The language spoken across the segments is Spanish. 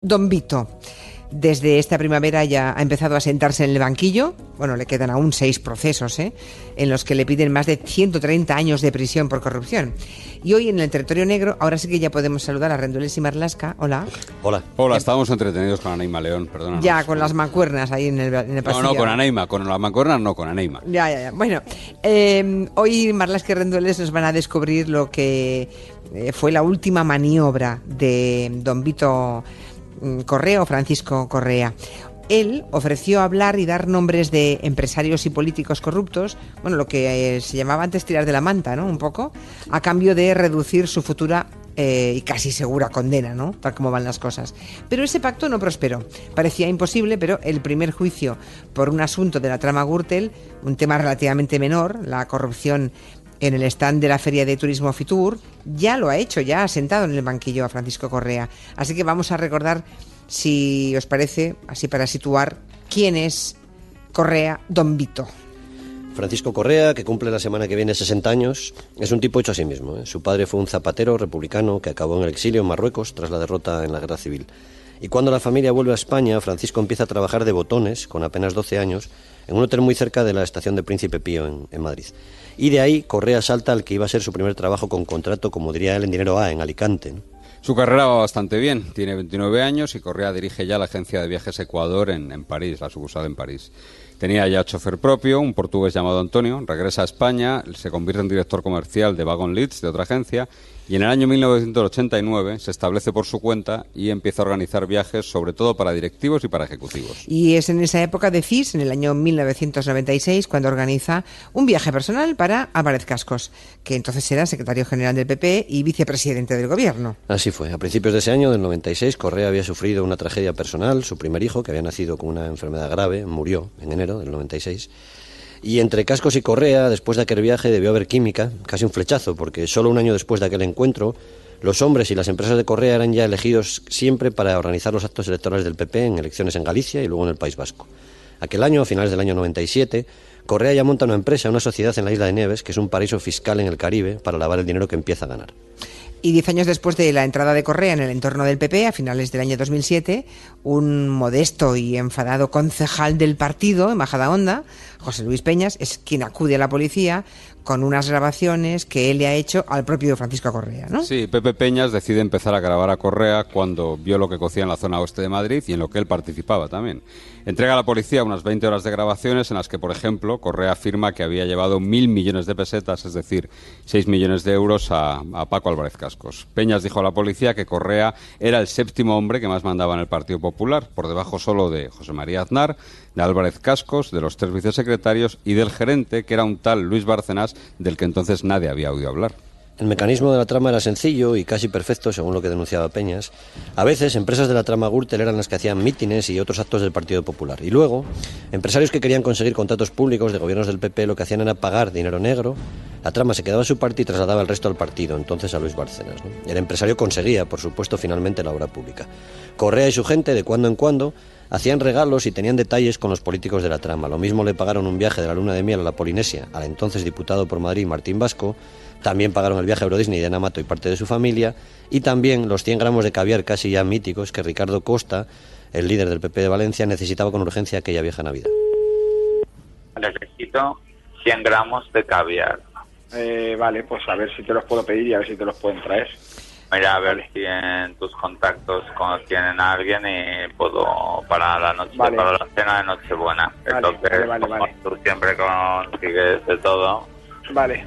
Don Vito, desde esta primavera ya ha empezado a sentarse en el banquillo. Bueno, le quedan aún 6 procesos, en los que le piden más de 130 años de prisión por corrupción. Y hoy en el territorio negro, ahora sí que ya podemos saludar a Rendueles y Marlaska. Hola. Hola, estábamos entretenidos con Anaima León, perdónanos. Ya, con las mancuernas ahí en el pasillo. No, con Anaima, con las mancuernas no, con Anaima. Ya. Bueno, hoy Marlaska y Rendueles nos van a descubrir lo que fue la última maniobra de Don Vito Correa o Francisco Correa. Él ofreció hablar y dar nombres de empresarios y políticos corruptos, bueno, lo que se llamaba antes tirar de la manta, ¿no? Un poco, a cambio de reducir su futura y casi segura condena, ¿no? Tal como van las cosas. Pero ese pacto no prosperó. Parecía imposible, pero el primer juicio por un asunto de la trama Gürtel, un tema relativamente menor, la corrupción en el stand de la Feria de Turismo Fitur, ya lo ha hecho, ya ha sentado en el banquillo a Francisco Correa. Así que vamos a recordar, si os parece, así para situar, quién es Correa Don Vito. Francisco Correa, que cumple la semana que viene 60 años, es un tipo hecho a sí mismo. Su padre fue un zapatero republicano que acabó en el exilio en Marruecos tras la derrota en la Guerra Civil. Y cuando la familia vuelve a España, Francisco empieza a trabajar de botones, con apenas 12 años, en un hotel muy cerca de la estación de Príncipe Pío en Madrid. Y de ahí Correa salta al que iba a ser su primer trabajo con contrato, como diría él, en dinero A, en Alicante, ¿no? Su carrera va bastante bien, tiene 29 años y Correa dirige ya la agencia de viajes Ecuador en París, la sucursal en París. Tenía ya chofer propio, un portugués llamado Antonio, regresa a España, se convierte en director comercial de Wagon Leeds, de otra agencia, y en el año 1989 se establece por su cuenta y empieza a organizar viajes, sobre todo para directivos y para ejecutivos. Y es en esa época, decís, en el año 1996, cuando organiza un viaje personal para Álvarez Cascos, que entonces era secretario general del PP y vicepresidente del gobierno. Así fue. A principios de ese año, del 96, Correa había sufrido una tragedia personal. Su primer hijo, que había nacido con una enfermedad grave, murió en enero del 96. Y entre Cascos y Correa, después de aquel viaje, debió haber química, casi un flechazo, porque solo un año después de aquel encuentro, los hombres y las empresas de Correa eran ya elegidos siempre para organizar los actos electorales del PP en elecciones en Galicia y luego en el País Vasco. Aquel año, a finales del año 97, Correa ya monta una empresa, una sociedad en la isla de Nieves, que es un paraíso fiscal en el Caribe, para lavar el dinero que empieza a ganar. Y 10 años después de la entrada de Correa en el entorno del PP, a finales del año 2007, un modesto y enfadado concejal del partido, en Majadahonda, José Luis Peñas, es quien acude a la policía con unas grabaciones que él le ha hecho al propio Francisco Correa, ¿no? Sí, Pepe Peñas decide empezar a grabar a Correa cuando vio lo que cocía en la zona oeste de Madrid y en lo que él participaba también. Entrega a la policía unas 20 horas de grabaciones en las que, por ejemplo, Correa afirma que había llevado 1.000 millones de pesetas, es decir, 6 millones de euros a Paco Álvarez Cascos. Peñas dijo a la policía que Correa era el 7º hombre que más mandaba en el Partido Popular, por debajo solo de José María Aznar, de Álvarez Cascos, de los 3 vicesecretarios y del gerente, que era un tal Luis Bárcenas, del que entonces nadie había oído hablar. El mecanismo de la trama era sencillo y casi perfecto, según lo que denunciaba Peñas. A veces, empresas de la trama Gürtel eran las que hacían mítines y otros actos del Partido Popular. Y luego, empresarios que querían conseguir contratos públicos de gobiernos del PP lo que hacían era pagar dinero negro. La trama se quedaba a su parte y trasladaba el resto al partido, entonces a Luis Bárcenas, ¿no? El empresario conseguía, por supuesto, finalmente la obra pública. Correa y su gente, de cuando en cuando, hacían regalos y tenían detalles con los políticos de la trama. Lo mismo le pagaron un viaje de la luna de miel a la Polinesia al entonces diputado por Madrid Martín Vasco. También pagaron el viaje a Euro Disney de Ana Mato y parte de su familia, y también los 100 gramos de caviar casi ya míticos que Ricardo Costa, el líder del PP de Valencia, necesitaba con urgencia aquella vieja Navidad. Necesito 100 gramos de caviar. Vale, pues a ver si te los puedo pedir y a ver si te los pueden traer. Mira, a ver si en tus contactos tienen a alguien y puedo para la noche, para la cena de Nochebuena. Entonces, como tú siempre consigues de todo. Vale,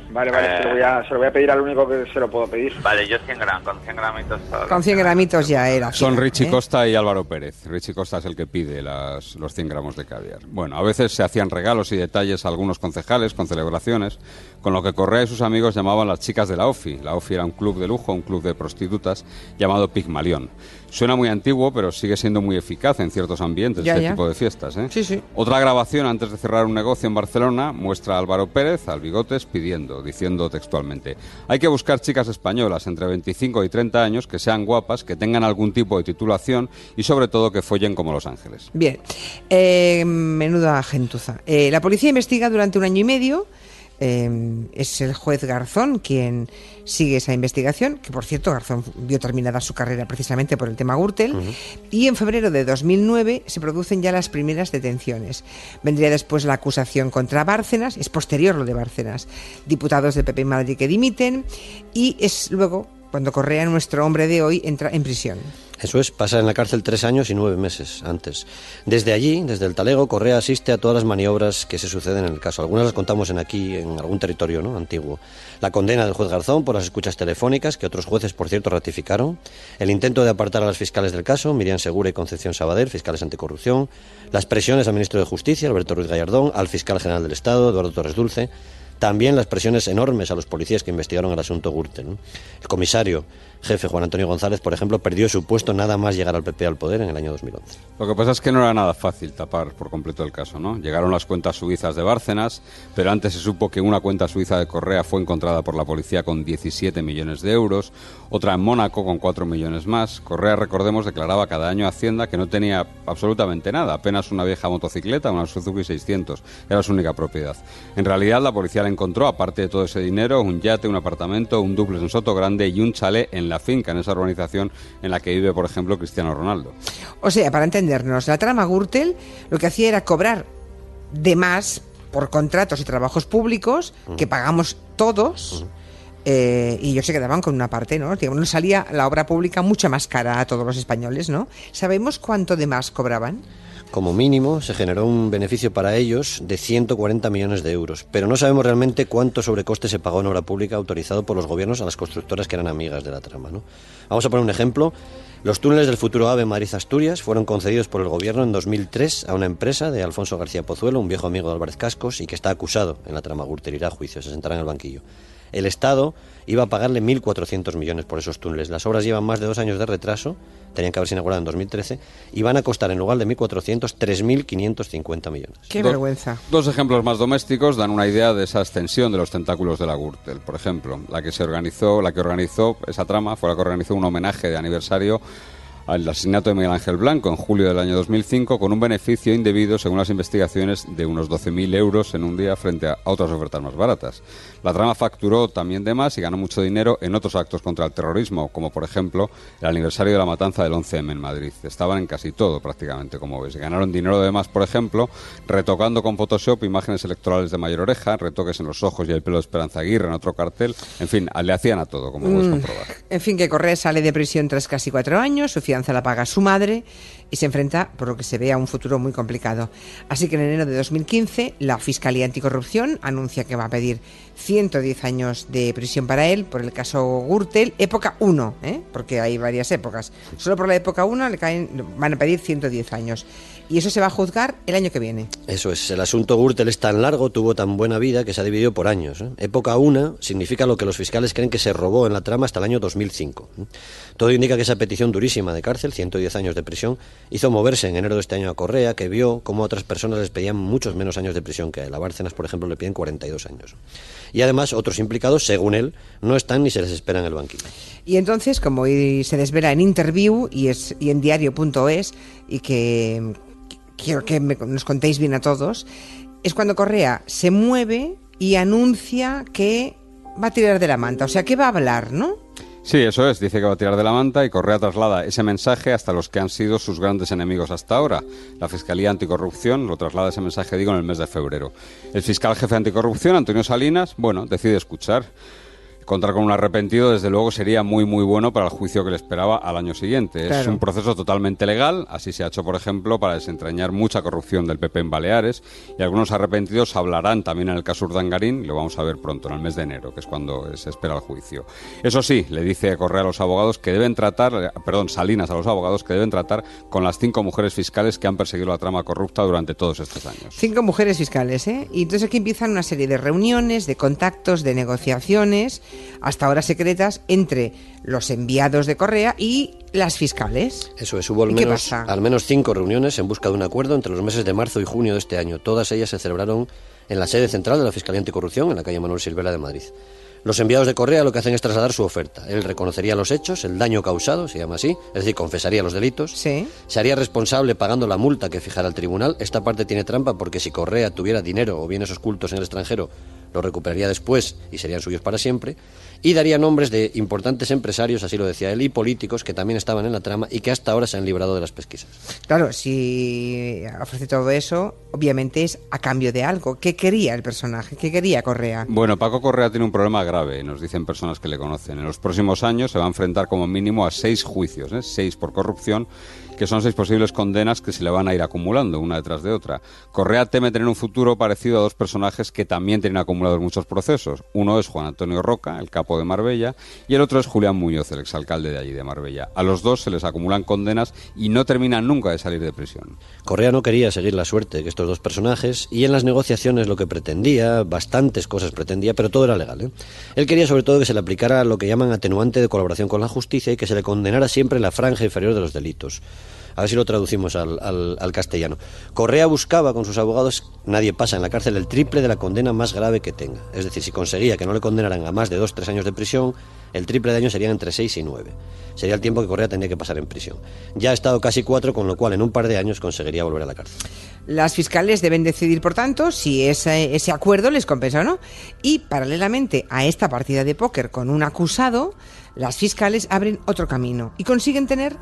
se lo voy a pedir al único que se lo puedo pedir. Vale, yo 100 gramos, con 100 gramitos. Con 100 gramitos ya era. Son Richie Costa y Álvaro Pérez. Richie Costa es el que pide los 100 gramos de caviar. Bueno, a veces se hacían regalos y detalles a algunos concejales con celebraciones, con lo que Correa y sus amigos llamaban las chicas de la OFI. La OFI era un club de lujo, un club de prostitutas llamado Pigmalión. Suena muy antiguo, pero sigue siendo muy eficaz en ciertos ambientes tipo de fiestas, ¿eh? Sí. Otra grabación antes de cerrar un negocio en Barcelona muestra a Álvaro Pérez, al Bigotes, diciendo textualmente: hay que buscar chicas españolas entre 25 y 30 años que sean guapas, que tengan algún tipo de titulación y sobre todo que follen como Los Ángeles. Bien, menuda gentuza. La policía investiga durante 1 año y medio Es el juez Garzón quien sigue esa investigación, que por cierto Garzón vio terminada su carrera precisamente por el tema Gürtel, y en febrero de 2009 se producen ya las primeras detenciones. Vendría después la acusación contra Bárcenas, es posterior lo de Bárcenas, diputados del PP en Madrid que dimiten, y es luego cuando Correa, nuestro hombre de hoy, entra en prisión. Eso es, pasa en la cárcel 3 años y 9 meses antes. Desde allí, desde el Talego, Correa asiste a todas las maniobras que se suceden en el caso. Algunas las contamos aquí, en algún territorio, ¿no?, antiguo. La condena del juez Garzón por las escuchas telefónicas, que otros jueces, por cierto, ratificaron. El intento de apartar a las fiscales del caso, Miriam Segura y Concepción Sabader, fiscales anticorrupción. Las presiones al ministro de Justicia, Alberto Ruiz Gallardón, al fiscal general del Estado, Eduardo Torres Dulce. También las presiones enormes a los policías que investigaron el asunto Gürtel, ¿no? El comisario jefe Juan Antonio González, por ejemplo, perdió su puesto nada más llegar al PP al poder en el año 2011. Lo que pasa es que no era nada fácil tapar por completo el caso, ¿no? Llegaron las cuentas suizas de Bárcenas, pero antes se supo que una cuenta suiza de Correa fue encontrada por la policía con 17 millones de euros, otra en Mónaco con 4 millones más. Correa, recordemos, declaraba cada año a Hacienda que no tenía absolutamente nada, apenas una vieja motocicleta, una Suzuki 600, era su única propiedad. En realidad, la policía le encontró, aparte de todo ese dinero, un yate, un apartamento, un dúplex en Sotogrande y un chalet en la finca, en esa urbanización en la que vive, por ejemplo, Cristiano Ronaldo. O sea, para entendernos, la trama Gürtel lo que hacía era cobrar de más por contratos y trabajos públicos que pagamos todos, y ellos se quedaban con una parte, ¿no? Digamos, nos salía la obra pública mucho más cara a todos los españoles, ¿no? ¿Sabemos cuánto de más cobraban? Como mínimo, se generó un beneficio para ellos de 140 millones de euros, pero no sabemos realmente cuánto sobrecoste se pagó en obra pública autorizado por los gobiernos a las constructoras que eran amigas de la trama, ¿no? Vamos a poner un ejemplo. Los túneles del futuro AVE Madrid-Asturias fueron concedidos por el gobierno en 2003 a una empresa de Alfonso García Pozuelo, un viejo amigo de Álvarez Cascos, y que está acusado en la trama Gürtel. Irá a juicio, se sentará en el banquillo. El Estado iba a pagarle 1.400 millones por esos túneles. Las obras llevan más de 2 años de retraso, tenían que haberse inaugurado en 2013, y van a costar, en lugar de 1.400, 3.550 millones. ¡Qué vergüenza! Dos ejemplos más domésticos dan una idea de esa extensión de los tentáculos de la Gürtel. Por ejemplo, la que organizó esa trama fue la que organizó un homenaje de aniversario al asesinato de Miguel Ángel Blanco en julio del año 2005, con un beneficio indebido, según las investigaciones, de unos 12.000 euros en un día frente a otras ofertas más baratas. La trama facturó también de más y ganó mucho dinero en otros actos contra el terrorismo, como por ejemplo el aniversario de la matanza del 11M en Madrid. Estaban en casi todo prácticamente, como ves. Ganaron dinero de más, por ejemplo, retocando con Photoshop imágenes electorales de Mayor Oreja, retoques en los ojos y el pelo de Esperanza Aguirre en otro cartel. En fin, le hacían a todo, como puedes comprobar. En fin, que Correa sale de prisión tras casi 4 años, su fianza la paga su madre y se enfrenta, por lo que se ve, a un futuro muy complicado. Así que en enero de 2015 la Fiscalía Anticorrupción anuncia que va a pedir 110 años de prisión para él por el caso Gürtel, época 1, porque hay varias épocas. Solo por la época 1 van a pedir 110 años. Y eso se va a juzgar el año que viene. Eso es, el asunto Gürtel es tan largo, tuvo tan buena vida, que se ha dividido por años. Época 1 significa lo que los fiscales creen que se robó en la trama hasta el año 2005. Todo indica que esa petición durísima de cárcel, 110 años de prisión, hizo moverse en enero de este año a Correa, que vio cómo a otras personas les pedían muchos menos años de prisión que a él. A Bárcenas, por ejemplo, le piden 42 años. Y además, otros implicados, según él, no están ni se les espera en el banquillo. Y entonces, como hoy se desvela en Interview y en diario.es, y que quiero que nos contéis bien a todos, es cuando Correa se mueve y anuncia que va a tirar de la manta. O sea, que va a hablar, ¿no? Sí, eso es. Dice que va a tirar de la manta y Correa traslada ese mensaje hasta los que han sido sus grandes enemigos hasta ahora. La Fiscalía Anticorrupción lo traslada ese mensaje, en el mes de febrero. El fiscal jefe anticorrupción, Antonio Salinas, decide escuchar. Contar con un arrepentido, desde luego, sería muy muy bueno para el juicio que le esperaba al año siguiente. Claro. Es un proceso totalmente legal, así se ha hecho, por ejemplo, para desentrañar mucha corrupción del PP en Baleares, y algunos arrepentidos hablarán también en el caso Urdangarín, y lo vamos a ver pronto, en el mes de enero, que es cuando se espera el juicio. Eso sí, le dice Correa a los abogados que deben tratar, Salinas a los abogados, que deben tratar con las 5 mujeres fiscales que han perseguido la trama corrupta durante todos estos años. 5 mujeres fiscales, Y entonces aquí empiezan una serie de reuniones, de contactos, de negociaciones, hasta ahora secretas, entre los enviados de Correa y las fiscales. Eso es, hubo al menos 5 reuniones en busca de un acuerdo entre los meses de marzo y junio de este año. Todas ellas se celebraron en la sede central de la Fiscalía Anticorrupción, en la calle Manuel Silvera de Madrid. Los enviados de Correa lo que hacen es trasladar su oferta. Él reconocería los hechos, el daño causado, se llama así, es decir, confesaría los delitos. Sí. Se haría responsable pagando la multa que fijara el tribunal. Esta parte tiene trampa porque si Correa tuviera dinero o bienes ocultos en el extranjero, los recuperaría después y serían suyos para siempre, y daría nombres de importantes empresarios, así lo decía él, y políticos que también estaban en la trama y que hasta ahora se han librado de las pesquisas. Claro, si ofrece todo eso, obviamente es a cambio de algo. ¿Qué quería el personaje? ¿Qué quería Correa? Bueno, Paco Correa tiene un problema grave, nos dicen personas que le conocen. En los próximos años se va a enfrentar como mínimo a 6 juicios, 6 por corrupción, que son 6 posibles condenas que se le van a ir acumulando una detrás de otra. Correa teme tener un futuro parecido a 2 personajes que también tienen acumulados muchos procesos. Uno es Juan Antonio Roca, el capo de Marbella, y el otro es Julián Muñoz, el exalcalde de allí, de Marbella. A los 2 se les acumulan condenas y no terminan nunca de salir de prisión. Correa no quería seguir la suerte que estos 2 personajes, y en las negociaciones lo que pretendía, bastantes cosas pretendía, pero todo era legal, ¿eh? Él quería sobre todo que se le aplicara lo que llaman atenuante de colaboración con la justicia y que se le condenara siempre la franja inferior de los delitos. A ver si lo traducimos al castellano. Correa buscaba con sus abogados, nadie pasa en la cárcel, el triple de la condena más grave que tenga. Es decir, si conseguía que no le condenaran a más de 2-3 años de prisión, el triple de años serían entre 6 y 9. Sería el tiempo que Correa tendría que pasar en prisión. Ya ha estado casi 4, con lo cual en un par de años conseguiría volver a la cárcel. Las fiscales deben decidir, por tanto, si ese acuerdo les compensa o no. Y, paralelamente a esta partida de póker con un acusado, las fiscales abren otro camino y consiguen tener,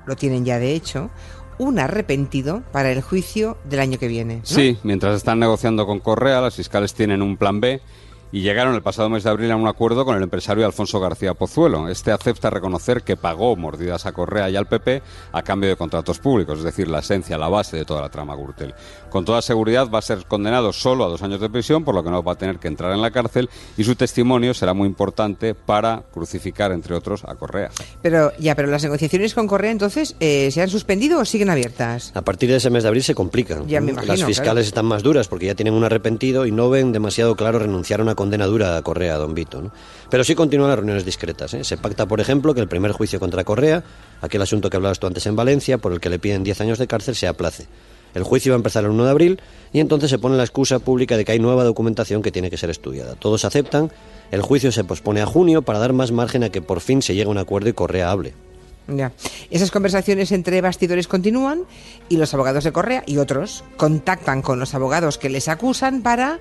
lo tienen ya de hecho, un arrepentido para el juicio del año que viene, ¿no? Sí, mientras están negociando con Correa, las fiscales tienen un plan B y llegaron el pasado mes de abril a un acuerdo con el empresario Alfonso García Pozuelo. Este acepta reconocer que pagó mordidas a Correa y al PP a cambio de contratos públicos, es decir, la esencia, la base de toda la trama Gürtel. Con toda seguridad va a ser condenado solo a 2 años de prisión, por lo que no va a tener que entrar en la cárcel, y su testimonio será muy importante para crucificar, entre otros, a Correa. Pero las negociaciones con Correa, entonces, ¿se han suspendido o siguen abiertas? A partir de ese mes de abril se complican. Ya me imagino, las fiscales están más duras porque ya tienen un arrepentido y no ven demasiado claro renunciar a una condena dura a Correa, a Don Vito, ¿no? Pero sí continúan las reuniones discretas, ¿eh? Se pacta, por ejemplo, que el primer juicio contra Correa, aquel asunto que hablabas tú antes en Valencia, por el que le piden 10 años de cárcel, se aplace. El juicio va a empezar el 1 de abril y entonces se pone la excusa pública de que hay nueva documentación que tiene que ser estudiada. Todos aceptan, el juicio se pospone a junio para dar más margen a que por fin se llegue a un acuerdo y Correa hable. Ya. Esas conversaciones entre bastidores continúan y los abogados de Correa y otros contactan con los abogados que les acusan para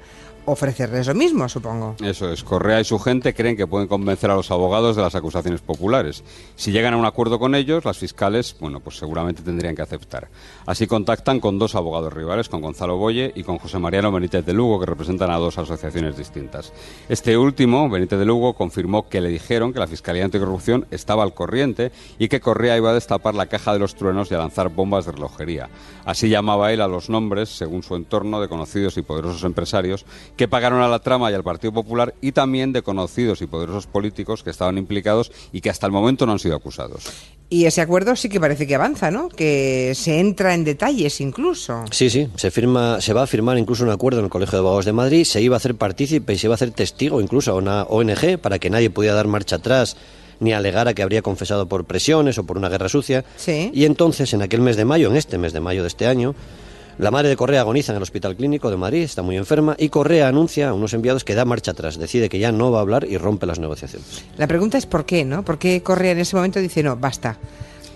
ofrecerles lo mismo, supongo. Eso es, Correa y su gente creen que pueden convencer a los abogados de las acusaciones populares. Si llegan a un acuerdo con ellos, las fiscales, pues seguramente tendrían que aceptar. Así contactan con 2 abogados rivales, con Gonzalo Boye y con José Mariano Benítez de Lugo, que representan a 2 asociaciones distintas. Este último, Benítez de Lugo, confirmó que le dijeron que la Fiscalía Anticorrupción estaba al corriente y que Correa iba a destapar la caja de los truenos y a lanzar bombas de relojería. Así llamaba él a los nombres, según su entorno, de conocidos y poderosos empresarios que pagaron a la trama y al Partido Popular, y también de conocidos y poderosos políticos que estaban implicados y que hasta el momento no han sido acusados. Y ese acuerdo sí que parece que avanza, ¿no? Que se entra en detalles incluso. Sí, se va a firmar incluso un acuerdo en el Colegio de Abogados de Madrid, se iba a hacer partícipe y se iba a hacer testigo incluso a una ONG para que nadie pudiera dar marcha atrás ni alegara que habría confesado por presiones o por una guerra sucia. Sí. Y entonces, en aquel mes de mayo, en este mes de mayo de este año, la madre de Correa agoniza en el Hospital Clínico de Madrid, está muy enferma, y Correa anuncia a unos enviados que da marcha atrás, decide que ya no va a hablar y rompe las negociaciones. La pregunta es ¿por qué, no? ¿Por qué Correa en ese momento dice no, basta?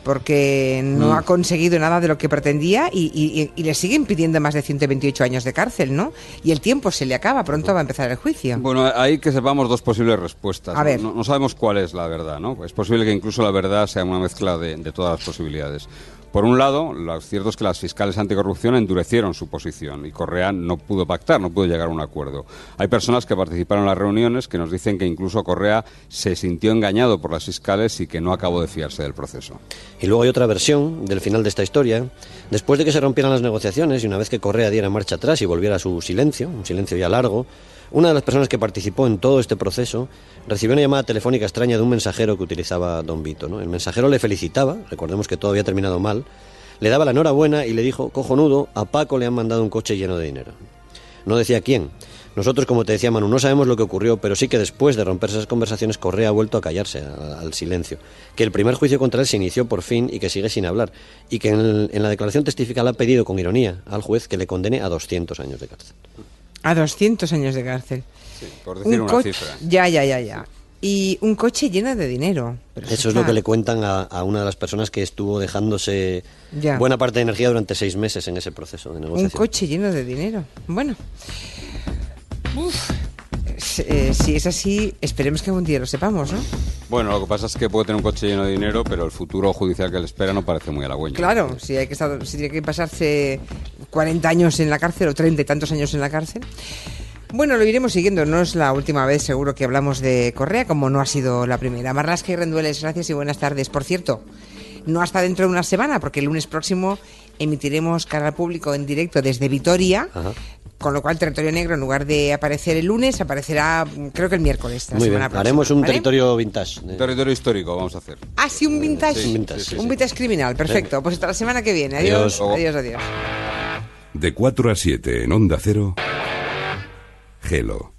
Porque no ha conseguido nada de lo que pretendía y le siguen pidiendo más de 128 años de cárcel, ¿no? Y el tiempo se le acaba, pronto va a empezar el juicio. Bueno, hay que sepamos 2 posibles respuestas. A ver. No sabemos cuál es la verdad, ¿no? Es posible que incluso la verdad sea una mezcla de todas las posibilidades. Por un lado, lo cierto es que las fiscales anticorrupción endurecieron su posición y Correa no pudo pactar, no pudo llegar a un acuerdo. Hay personas que participaron en las reuniones que nos dicen que incluso Correa se sintió engañado por las fiscales y que no acabó de fiarse del proceso. Y luego hay otra versión del final de esta historia. Después de que se rompieran las negociaciones y una vez que Correa diera marcha atrás y volviera a su silencio, un silencio ya largo, una de las personas que participó en todo este proceso recibió una llamada telefónica extraña de un mensajero que utilizaba Don Vito, ¿no? El mensajero le felicitaba, recordemos que todo había terminado mal, le daba la enhorabuena y le dijo, cojonudo, a Paco le han mandado un coche lleno de dinero. No decía quién. Nosotros, como te decía Manu, no sabemos lo que ocurrió, pero sí que después de romperse esas conversaciones, Correa ha vuelto a callarse, al silencio. Que el primer juicio contra él se inició por fin y que sigue sin hablar. Y que en la declaración testifical ha pedido con ironía al juez que le condene a 200 años de cárcel. A 200 años de cárcel. Sí, por decir una cifra. Ya. Y un coche lleno de dinero. Pero eso es lo que le cuentan a una de las personas que estuvo dejándose ya buena parte de energía durante 6 meses en ese proceso de negociación. Un coche lleno de dinero. Bueno. Pues si es así, esperemos que algún día lo sepamos, ¿no? Bueno, lo que pasa es que puede tener un coche lleno de dinero, pero el futuro judicial que le espera no parece muy halagüeño. Claro, si tiene que pasarse 40 años en la cárcel o 30 y tantos años en la cárcel. Bueno, lo iremos siguiendo. No es la última vez, seguro, que hablamos de Correa, como no ha sido la primera. Marlaska y Rendueles, gracias y buenas tardes. Por cierto, no hasta dentro de una semana, porque el lunes próximo emitiremos cara al público en directo desde Vitoria. Ajá. Con lo cual, Territorio Negro, en lugar de aparecer el lunes, aparecerá, creo que el miércoles. Muy bien, próxima. Haremos un territorio vintage. Un territorio histórico vamos a hacer. Ah, sí, un vintage. Sí, un vintage criminal, perfecto. Pues hasta la semana que viene. Adiós. Adiós. De 4 a 7 en Onda Cero, Gelo.